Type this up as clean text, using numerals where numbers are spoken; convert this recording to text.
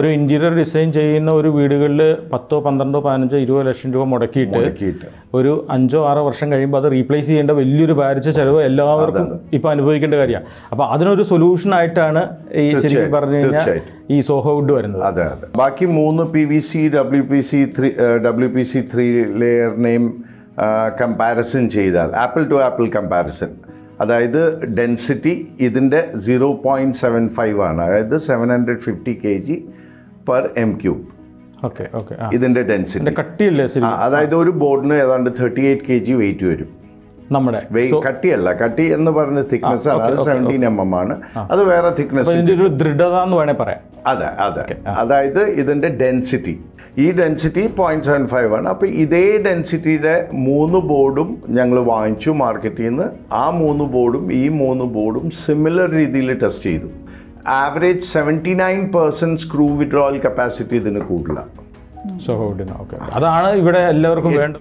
ഒരു interior design ചെയ്യുന്ന ഒരു വീടുകളിൽ 10, 12, 15, 20 ലക്ഷം രൂപ മുടക്കിയിട്ട് ഒരു 5 or 6 വർഷം കഴിയുമ്പോൾ അത് റീപ്ലേസ് ചെയ്യേണ്ട വലിയൊരു ഭാരിച്ച ചെലവ് എല്ലാവർക്കും ഇപ്പം അനുഭവിക്കേണ്ട കാര്യമാണ്. അപ്പോൾ അതിനൊരു സൊല്യൂഷൻ ആയിട്ടാണ് ഈ ശരിക്കും പറഞ്ഞു കഴിഞ്ഞാൽ ഈ സോഹോ വുഡ് വരുന്നത്. അതെ അതെ. ബാക്കി 3 PVC, WPC 3 ലെയറിനെയും കമ്പാരിസൺ ചെയ്താൽ ആപ്പിൾ ടു ആപ്പിൾ കമ്പാരിസൺ, അതായത് ഡെൻസിറ്റി ഇതിൻ്റെ 0.75 ആണ്, അതായത് 750 kg per m3. Okay okay. ഇതിൻ്റെ ഡെൻസിറ്റി കട്ടിയല്ലേ? അതായത് ഒരു ബോർഡിന് ഏതാണ്ട് 38 kg വെയിറ്റ് വരും. നമ്മുടെ കട്ടിയല്ല, കട്ടി എന്ന് പറയുന്ന തിക്നെസ് ആണ്, അത് 17 mm ആണ്, അത് വേറെ തിക്നെസ്. ദൃഢത എന്ന് വേണേൽ പറയാം. അതെ അതെ. അതായത് ഇതിൻ്റെ ഡെൻസിറ്റി, ഈ ഡെൻസിറ്റി 0.75 ആണ്. അപ്പോൾ ഇതേ ഡെൻസിറ്റിയുടെ 3 ബോർഡും ഞങ്ങൾ വാങ്ങിച്ചു മാർക്കറ്റിൽ നിന്ന്. ആ 3 ബോർഡും ഈ 3 ബോർഡും സിമിലർ രീതിയിൽ ടെസ്റ്റ് ചെയ്തു. ആവറേജ് 79% സ്ക്രൂ വിഡ്രോവൽ കപ്പാസിറ്റി ഇതിന് കൂടുതലാണ്. അതാണ് ഇവിടെ എല്ലാവർക്കും വേണ്ടത്.